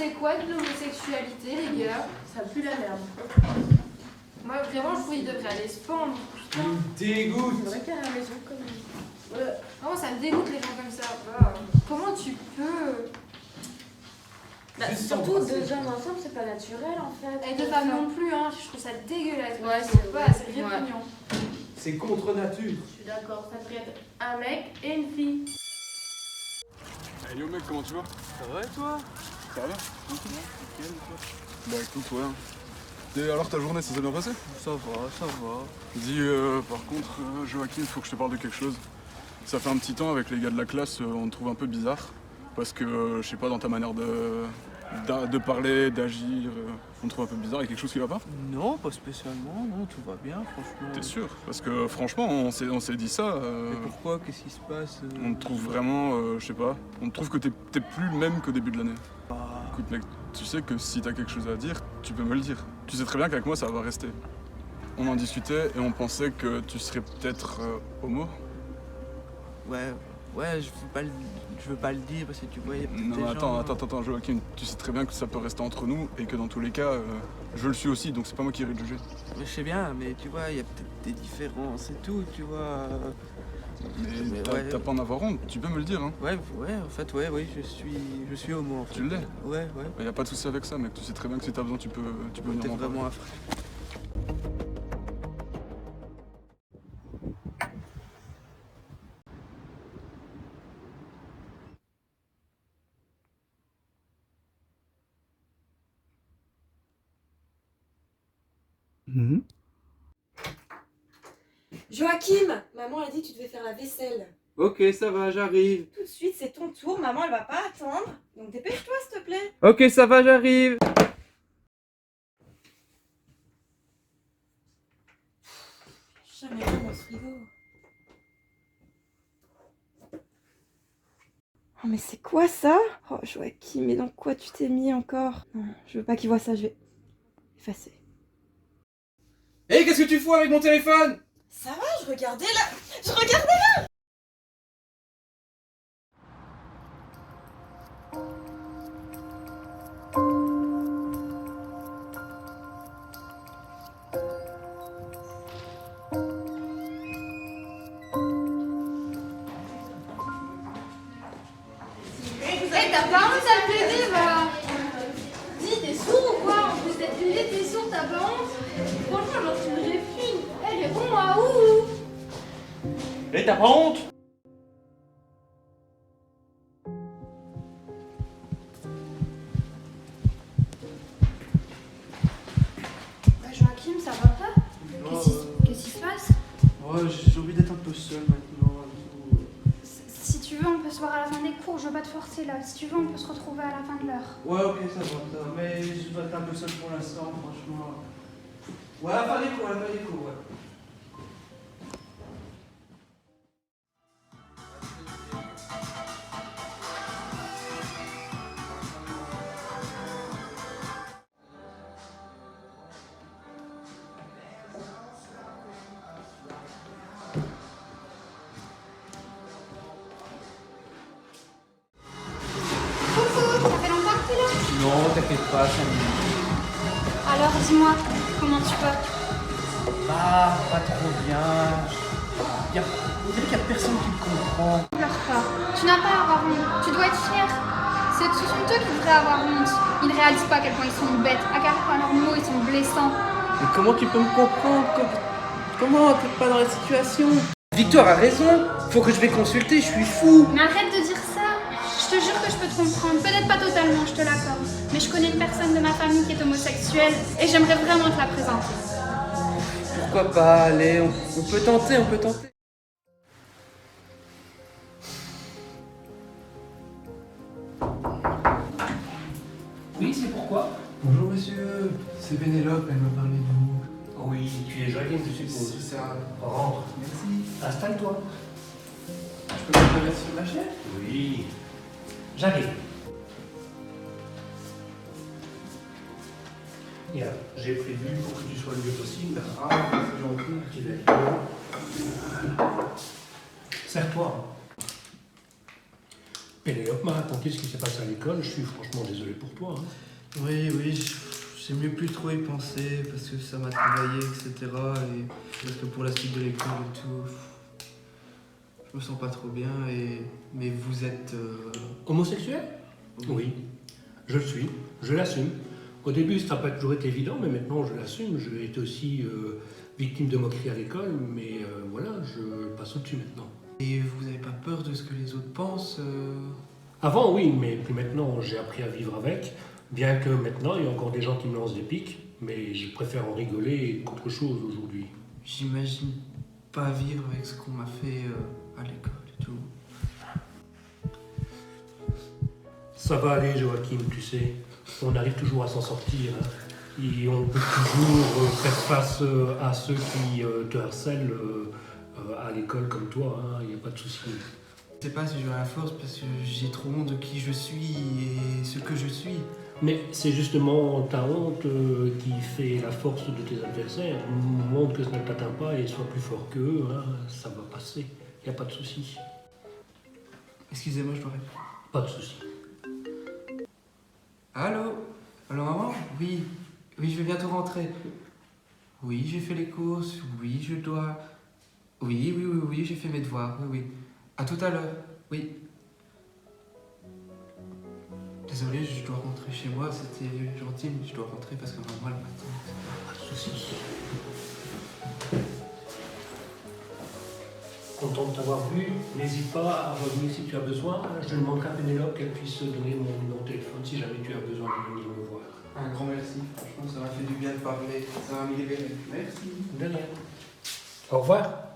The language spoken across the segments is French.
pensez quoi de l'homosexualité, les gars? Ça pue la merde. Moi, vraiment, je trouve qu'ils devraient aller se pendre. Il me dégoûte. C'est vrai qu'à la maison, comme... Vraiment, ça me dégoûte les gens comme ça. Bah, comment tu peux? Bah, Juste surtout s'embrasser. deux hommes ensemble, c'est pas naturel en fait. Et deux femmes non plus, hein. Je trouve ça dégueulasse. Ouais, c'est c'est pas, vrai. c'est répugnant. C'est contre nature. Je suis d'accord, ça devrait être un mec et une fille. Hey yo mec, comment tu vas? Ça va et toi? Ça va? Nickel, toi. Bah écoute, ouais. Et alors ta journée, ça s'est bien passé? Ça va, ça va. Dis, par contre, Joachim, faut que je te parle de quelque chose. Ça fait un petit temps avec les gars de la classe, on te trouve un peu bizarre. Parce que, je sais pas, dans ta manière de parler, d'agir, on te trouve un peu bizarre. Il y a quelque chose qui va pas? Non, pas spécialement, non, tout va bien, franchement. T'es sûr? Parce que franchement, on s'est dit ça. Mais pourquoi? Qu'est-ce qui se passe? On te trouve vraiment, je sais pas, on te trouve que t'es plus le même qu'au début de l'année. Bah, Écoute mec, tu sais que si t'as quelque chose à dire, tu peux me le dire. Tu sais très bien qu'avec moi ça va rester. On en discutait et on pensait que tu serais peut-être homo. ouais, je veux pas le dire parce que tu vois, il y a peut-être Non des gens... attends Joachim, tu sais très bien que ça peut rester entre nous et que dans tous les cas, je le suis aussi, donc c'est pas moi qui irai te juger. Je sais bien, mais tu vois, il y a peut-être des différences et tout, tu vois. Mais ouais. t'as pas en avoir honte, tu peux me le dire hein. Ouais, en fait, oui, je suis homo en fait. Tu l'es. Ouais. Y a pas de souci avec ça mec, tu sais très bien que si t'as besoin tu peux venir T'es m'en parler. vraiment un frère. Joachim, maman a dit que tu devais faire la vaisselle. Ok, ça va, j'arrive. Tout de suite, c'est ton tour, maman elle va pas attendre. Donc dépêche-toi s'il te plaît. Ok, ça va, j'arrive. Jamais rien dans ce frigo. Oh mais c'est quoi ça? Oh Joachim, mais dans quoi tu t'es mis encore? Non, je veux pas qu'il voit ça, je vais effacer. Hé, qu'est-ce que tu fous avec mon téléphone? Ça va, je regardais là. Je regardais. Hey, t'as pas honte à plaider, va! Dis, t'es sourd ou quoi? En plus d'être plaider, t'es sourd, t'as pas honte? Franchement, genre, tu me réfines. Eh, réponds-moi, ouh! Hé, t'as pas honte? Bah, Joachim, ça va pas? Qu'est-ce qui se passe? Ouais, j'ai envie d'être un peu seul maintenant et tout. Si tu veux, on peut se voir à la fin des cours. Je veux pas te forcer là. Si tu veux, on peut se retrouver à la fin de l'heure. Ouais, ok, ça va, mais je dois être un peu seul pour l'instant, franchement. Ouais, à la fin des cours, ouais. Coucou, ça fait longtemps que t'es là? Non, t'inquiète pas, ça me... Alors dis-moi, comment tu vas? Bah, pas trop bien. On dirait qu'il y a personne qui me comprend. Pleure pas. Tu n'as pas à avoir honte. Tu dois être fier. Ce sont eux qui devraient avoir honte. Ils ne réalisent pas à quel point ils sont bêtes, à quel point leurs mots ils sont blessants. Mais comment tu peux me comprendre? Comment? T'es pas dans la situation. Victoire a raison. Faut que je vais consulter, je suis fou. Mais arrête de dire ça. Je te jure que je peux te comprendre. Peut-être pas totalement, je te l'accorde. Mais je connais une personne de ma famille qui est homosexuelle et j'aimerais vraiment te la présenter. Pourquoi pas? Allez, on peut tenter, Oui, c'est pourquoi? Bonjour monsieur, c'est Pénélope, elle m'a parlé de vous. Oui, tu es Joachim, je suppose. C'est ça. Rentre. Merci. Installe-toi. Je peux me traverser sur ma chaise? Oui. J'arrive. Et alors, j'ai prévu pour que tu sois le mieux possible. Ah, c'est gentil. Tu vas. Serre-toi. Et Léop m'a raconté ce qui s'est passé à l'école. Je suis franchement désolé pour toi. Hein. Oui, j'ai mieux plus trop y penser parce que ça m'a travaillé, etc. Et parce que pour la suite de l'école et tout, je me sens pas trop bien. Mais vous êtes... Homosexuel? Oui, je le suis, je l'assume. Au début, ça n'a pas toujours été évident, mais maintenant je l'assume. J'ai été aussi victime de moqueries à l'école, mais voilà, je passe au-dessus maintenant. Et vous n'avez pas peur de ce que les autres pensent Avant, oui, mais puis maintenant, j'ai appris à vivre avec. Bien que maintenant, il y a encore des gens qui me lancent des pics, mais je préfère en rigoler qu'autre chose aujourd'hui. J'imagine pas vivre avec ce qu'on m'a fait à l'école et tout. Ça va aller, Joachim, tu sais. On arrive toujours à s'en sortir. Hein. Et on peut toujours faire face à ceux qui te harcèlent à l'école comme toi. Il n'y a pas de souci. Je sais pas si j'aurai la force parce que j'ai trop honte de qui je suis et ce que je suis. Mais c'est justement ta honte qui fait la force de tes adversaires. Montre que ça ne t'atteint pas et sois plus fort qu'eux. Hein. Ça va passer. Il n'y a pas de souci. Excusez-moi, je dois répondre. Pas de souci. Allô? Allô, maman? Oui, je vais bientôt rentrer. Oui, j'ai fait les courses. Oui, je dois... Oui, j'ai fait mes devoirs. Oui. À tout à l'heure. Oui. Désolé, je dois rentrer chez moi. C'était gentil, mais je dois rentrer parce que maman, elle m'attend. Pas de souci. Content de t'avoir vu. N'hésite pas à revenir si tu as besoin. Je demanderai à Pénélope qu'elle puisse donner mon numéro de téléphone si jamais tu as besoin de venir me voir. Un grand merci. Franchement, ça m'a fait du bien de parler. Ça m'a mis les verres. Merci. De rien. Au revoir.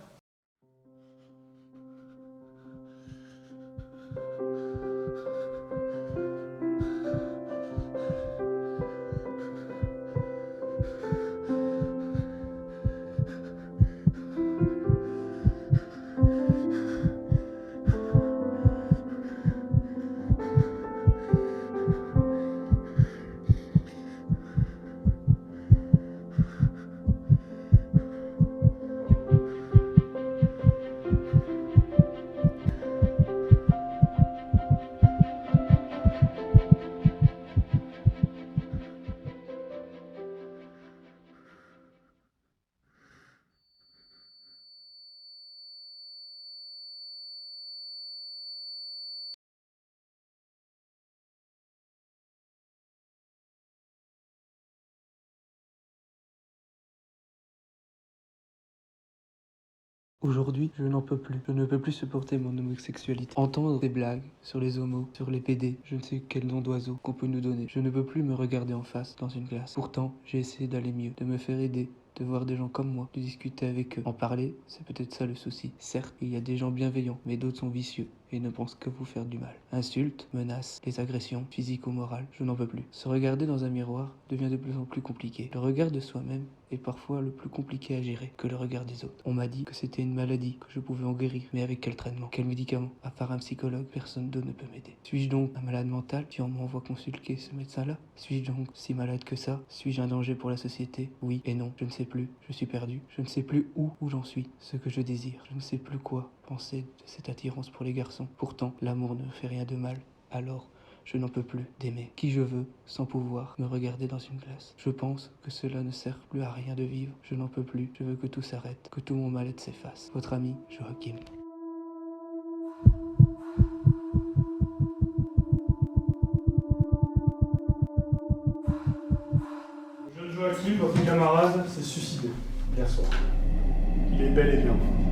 Aujourd'hui, je n'en peux plus. Je ne peux plus supporter mon homosexualité. Entendre des blagues sur les homos, sur les PD, je ne sais quel nom d'oiseau qu'on peut nous donner. Je ne peux plus me regarder en face dans une classe. Pourtant, j'ai essayé d'aller mieux, de me faire aider, de voir des gens comme moi, de discuter avec eux. En parler, c'est peut-être ça le souci. Certes, il y a des gens bienveillants, mais d'autres sont vicieux et ne pensent que vous faire du mal. Insultes, menaces, les agressions, physiques ou morales, je n'en peux plus. Se regarder dans un miroir devient de plus en plus compliqué. Le regard de soi-même est parfois le plus compliqué à gérer que le regard des autres. On m'a dit que c'était une maladie, que je pouvais en guérir, mais avec quel traitement, quel médicament? À part un psychologue, personne d'autre ne peut m'aider. Suis-je donc un malade mental qui on m'envoie consulter ce médecin-là? Suis-je donc si malade que ça? Suis-je un danger pour la société? Oui et non, je ne sais plus, je suis perdu, je ne sais plus où j'en suis, ce que je désire, je ne sais plus quoi penser de cette attirance pour les garçons. Pourtant, l'amour ne fait rien de mal, alors je n'en peux plus d'aimer qui je veux sans pouvoir me regarder dans une glace. Je pense que cela ne sert plus à rien de vivre. Je n'en peux plus. Je veux que tout s'arrête, que tout mon mal-être s'efface. Votre ami, Joachim. Le jeune Joachim, votre camarade, s'est suicidé hier soir. Il est bel et bien.